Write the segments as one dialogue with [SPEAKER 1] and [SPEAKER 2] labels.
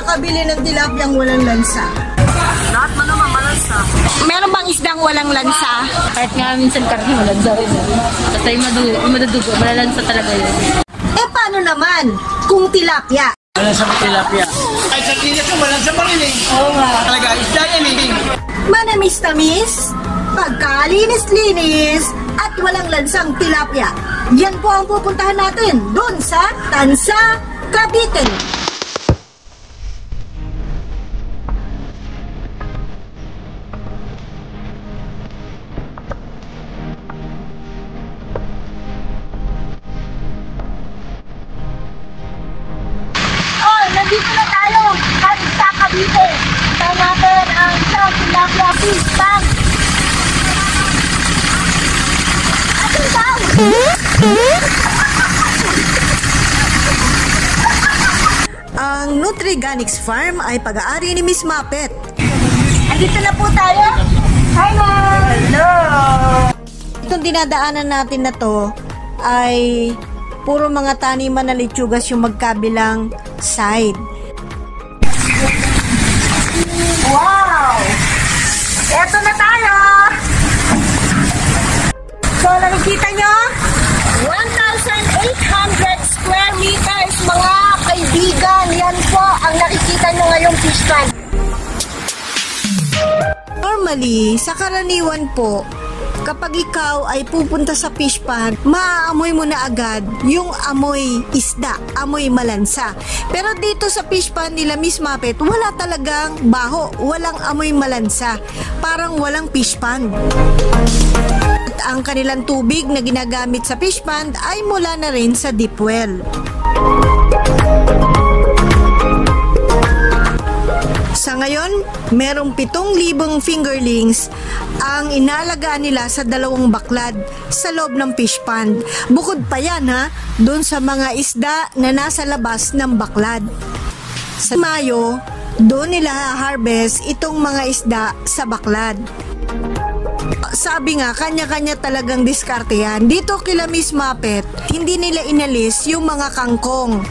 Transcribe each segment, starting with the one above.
[SPEAKER 1] makakabili ng tilapiyang walang lansa?
[SPEAKER 2] Lahat mo naman malansa.
[SPEAKER 1] Meron bang isdang walang lansa?
[SPEAKER 2] Kahit nga minsan karne malansa rin. Basta yung madudugo, malalansa talaga yun.
[SPEAKER 1] Eh paano naman kung tilapia?
[SPEAKER 3] Malansa mo tilapia. Ay, sa tinis mo, malansa pa rin eh.
[SPEAKER 2] Oo nga.
[SPEAKER 3] Talaga, isda yan eh.
[SPEAKER 1] Manamis-tamis, pagkalinis-linis, at walang lansang tilapia. Yan po ang pupuntahan natin doon sa Tansa, Cavite. Nandito na tayo sa Cavite. Tayo natin ang isang tilapia fish tank. Atin daw! Ang Nutriganics Farm ay pag-aari ni Miss Mapet. Andito na po tayo. Hi, Mom! Hello! Itong dinadaanan natin na to ay puro mga taniman na lechugas yung magkabilang side. Wow! Eto na tayo! So, nakikita nyo? 1,800 square meters, mga kaibigan. Yan po ang nakikita nyo ngayong fish pond. Normally, sa karaniwan po, kapag ikaw ay pupunta sa fish pond, maaamoy mo na agad yung amoy isda, amoy malansa. Pero dito sa fish pond nila Miss Mapet, wala talagang baho, walang amoy malansa. Parang walang fish pond. At ang kanilang tubig na ginagamit sa fish pond ay mula na rin sa deep well. Sa ngayon, merong 7,000 fingerlings ang inalagaan nila sa 2 baklad sa loob ng fish pond. Bukod pa yan doon sa mga isda na nasa labas ng baklad. Sa Mayo, doon nila harvest itong mga isda sa baklad. Sabi nga, kanya-kanya talagang diskarte yan. Dito kila Miss Mapet, hindi nila inalis yung mga kangkong.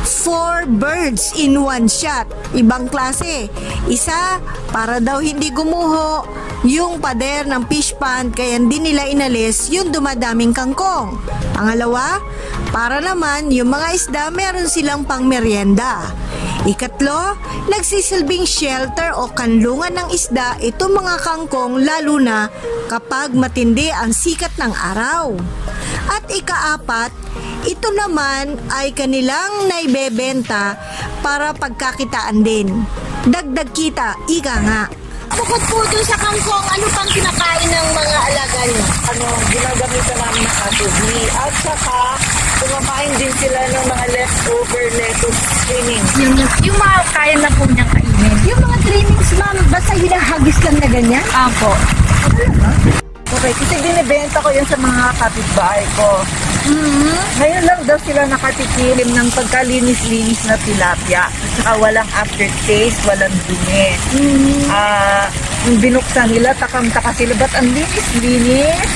[SPEAKER 1] 4 birds in 1 shot. Ibang klase. Isa, para daw hindi gumuho yung pader ng fish pond, kaya hindi nila inalis yung dumadaming kangkong. Pangalawa, para naman yung mga isda meron silang pangmeryenda. Ikatlo, nagsisilbing shelter o kanlungan ng isda itong mga kangkong, lalo na kapag matindi ang sikat ng araw. At ikaapat, ito naman ay kanilang naibebenta para pagkakitaan din. Dagdag kita, ika nga. Bukod po doon sa kangkong, ano pang kinakain ng mga alaga niyo?
[SPEAKER 2] Ginagamitan namin ng katubi. At saka, kumakain din sila ng mga leftover lettuce trimmings. Yung mga kaya na po niyang kainin.
[SPEAKER 1] Yung mga trimmings, ma'am, basta hinahagis lang na ganyan?
[SPEAKER 2] Ako. Okay, kasi binibenta ko yun sa mga kapitbahay ko. Ngayon lang daw sila nakatikim ng pagkalinis-linis na tilapia. At saka walang aftertaste, walang dumi. Yung binuksan nila, takam-taka sila. Ba't ang linis-linis?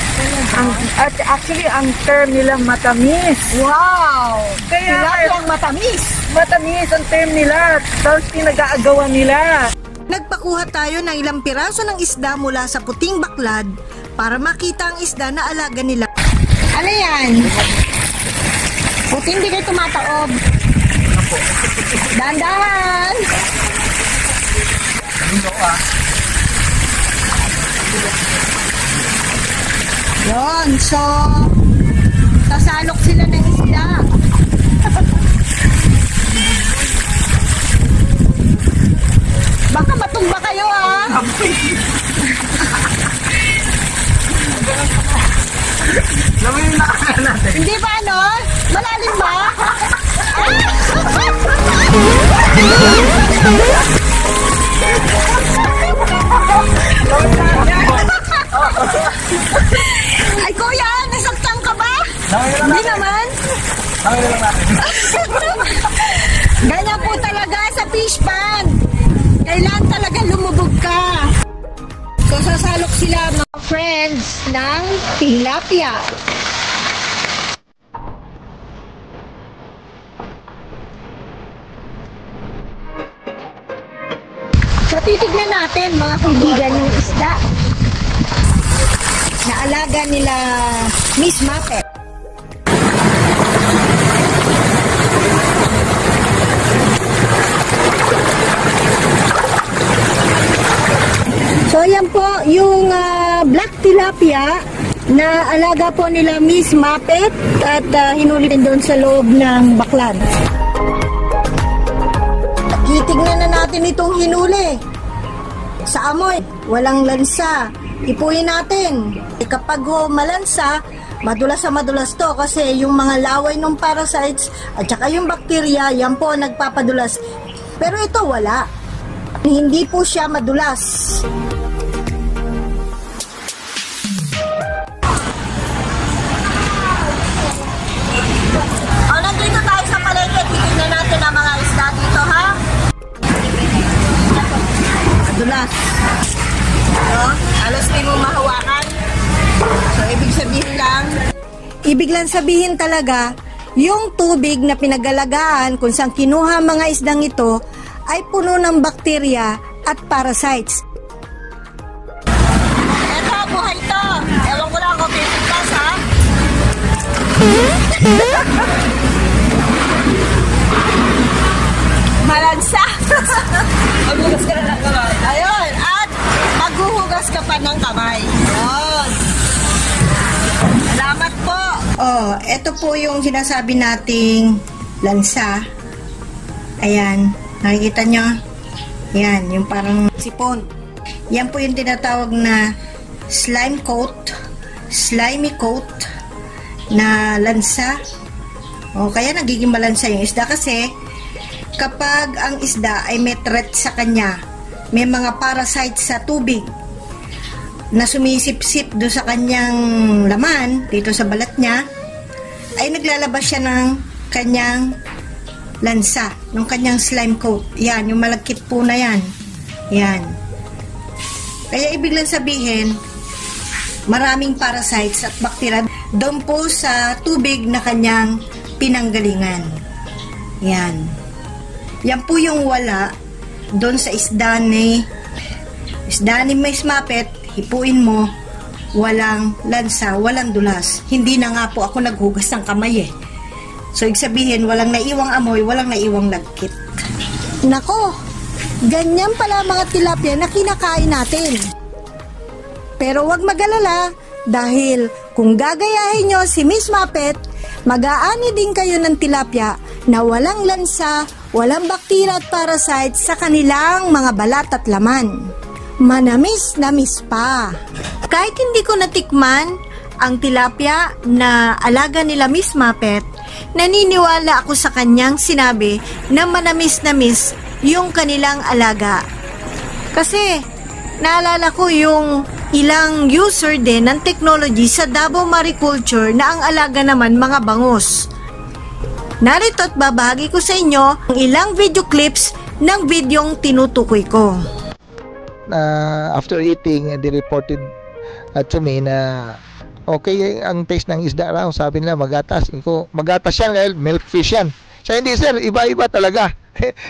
[SPEAKER 2] At actually, ang term nilang matamis.
[SPEAKER 1] Wow!
[SPEAKER 2] Kaya
[SPEAKER 1] Tilapiyang matamis!
[SPEAKER 2] Matamis ang term nila. Tapos pinag-aagawa nila.
[SPEAKER 1] Nagpakuha tayo ng ilang piraso ng isda mula sa puting baklad para makita ang isda na alaga nila. Ano yan? Puti hindi kayo tumataob. Dahan-dahan! Yun, so sasalok sila ng isda. Baka matumba kayo Hindi ba malalim ba? Ay kuya, nasaktan ka ba? Hindi naman. Ganyan po talaga sa fish pond. Kailangan talaga lumubog ka. So sasalok sila mga friends ng tilapia. Titignan natin mga kaibigan yung isda na alaga nila Miss Muppet. So yan po yung black tilapia na alaga po nila Miss Muppet at hinuli din doon sa loob ng baklan. Titignan na natin itong hinuli. Sa amoy, walang lansa. Ipuin natin. Kapag malansa, madulas to kasi yung mga laway ng parasites at saka yung bakterya, yan po nagpapadulas. Pero ito wala. Hindi po siya madulas. Nandito tayo sa palengke. Titignan natin ang mga isda dito, ha? Madulas. So, alas di mo mahawakan. So, ibig lang sabihin talaga, yung tubig na pinagalagaan kung saan kinuha mga isdang ito ay puno ng bakterya at parasites. Eto, buhay to. Ewan ko lang kung pipigtas, ha? Malansa. Maghugas ka na ng kamay. Ayun. At maghuhugas ka pa ng kamay. Ayun. Salamat po. Oh, ito po yung sinasabi nating lansa. Ayan. Nakikita nyo? Yan. Yung parang sipon. Yan po yung tinatawag na slimy coat na lansa. O, kaya nagiging malansa yung isda kasi kapag ang isda ay may threat sa kanya, may mga parasites sa tubig na sumisip-sip do sa kanyang laman, dito sa balat niya, ay naglalabas siya ng kanyang lansa, ng kanyang slime coat. Yan, yung malagkit po na yan. Yan. Kaya ibig lang sabihin, maraming parasites at bakterya doon po sa tubig na kanyang pinanggalingan. Yan. Yan po yung wala doon sa isda ni Miss Muppet. Hipuin mo, walang lansa, walang dulas. Hindi na nga po ako naghugas ng kamay eh. So, ibig sabihin, walang naiwang amoy, walang naiwang lagkit. Nako, ganyan pala mga tilapia na kinakain natin. Pero wag mag-alala, dahil kung gagayahin nyo si Miss Muppet, mag-aani din kayo ng tilapia na walang lansa, walang bakterya at parasites sa kanilang mga balat at laman. Manamis-namis pa. Kahit hindi ko natikman ang tilapia na alaga nila Miss Muppet, naniniwala ako sa kanyang sinabi na manamis-namis yung kanilang alaga. Kasi naalala ko yung ilang user din ng technology sa Davao Mariculture na ang alaga naman mga bangus. Narito at babahagi ko sa inyo ang ilang video clips ng videong tinutukoy ko.
[SPEAKER 4] After eating, they reported to me na okay ang taste ng isda raw. Sabi nila magatas. Magatas yan dahil milkfish yan. So hindi sir, iba-iba talaga.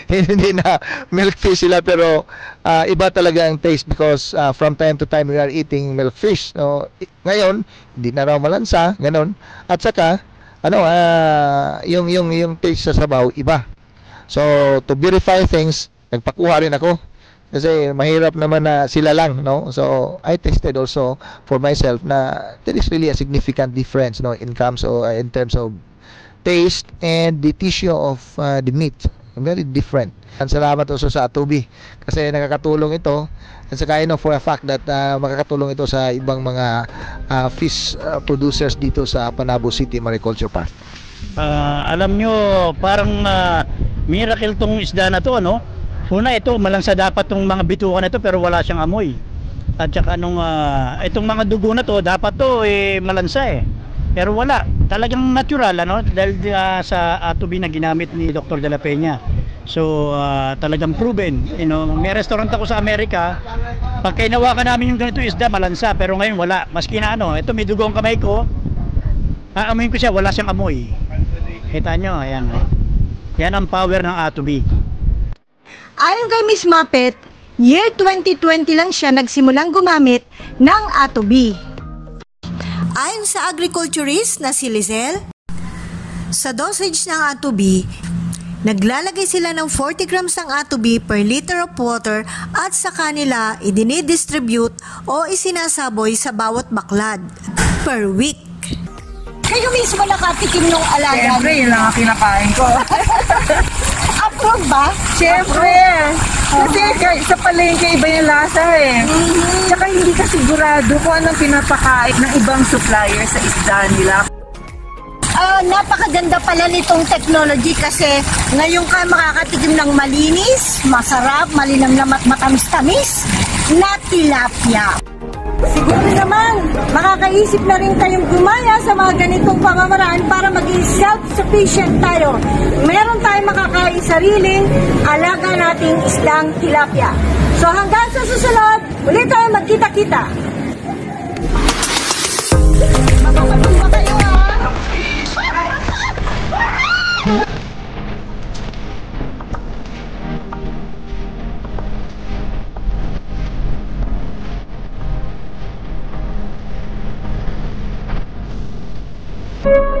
[SPEAKER 4] Hindi na milkfish sila pero iba talaga ang taste because from time to time we are eating milkfish. So ngayon, hindi na raw malansa, ganun. At saka yung taste sa sabaw iba. So to verify things, nagpakuha rin ako. Kasi mahirap naman na sila lang, no? So I tested also for myself na there is really a significant difference, no, in terms of taste and the tissue of the meat. Very different. And salamat also sa Atubi kasi nakakatulong ito. And saka I know for a fact that makakatulong ito sa ibang mga fish producers dito sa Panabo City Mariculture Park.
[SPEAKER 5] Alam nyo, parang miracle tong isda na to, ano? Una, ito malansa dapat tong mga bituka na ito pero wala siyang amoy. At saka itong mga dugo na to dapat to malansa eh. Pero wala, talagang natural, ano, dahil sa Atubi na ginamit ni Dr. De La Peña. So talagang proven, may restaurant ako sa Amerika, pag kainawakan namin yung ganito isda malansa, pero ngayon wala. Maski na ito may dugo ang kamay ko, aamuin ko siya, wala siyang amoy. Kita nyo, ayan. Yan ang power ng Atubi.
[SPEAKER 1] Ayon kay Miss Muppet, Year 2020 lang siya nagsimulang gumamit ng Atobi. Ayon sa agriculturist na si Lizelle, sa dosage ng Atobi, naglalagay sila ng 40 grams ng Atobi per liter of water at sa kanila idinidistribute o isinasaboy sa bawat baklad per week. Kayo mismo nakatikim ng alaga?
[SPEAKER 2] Siyempre, yun lang ang kinakain ko.
[SPEAKER 1] Approve ba?
[SPEAKER 2] Siyempre. Kasi sa palengke, iba yung lasa eh. Tsaka hindi ka sigurado kung anong pinapakain ng ibang supplier sa isda nila.
[SPEAKER 1] Napakaganda pala nitong technology kasi ngayon ka makakatikim ng malinis, masarap, malinamnam at matamis-tamis na tilapia. Siguro naman, makakaisip na rin kayong gumaya sa mga ganitong pamamaraan para maging self-sufficient tayo. Meron tayong makakain sariling alaga nating isdang tilapia. So hanggang sa susunod, ulit tayo magkita-kita. Mapapatong ba kayo ha?
[SPEAKER 6] Thank you.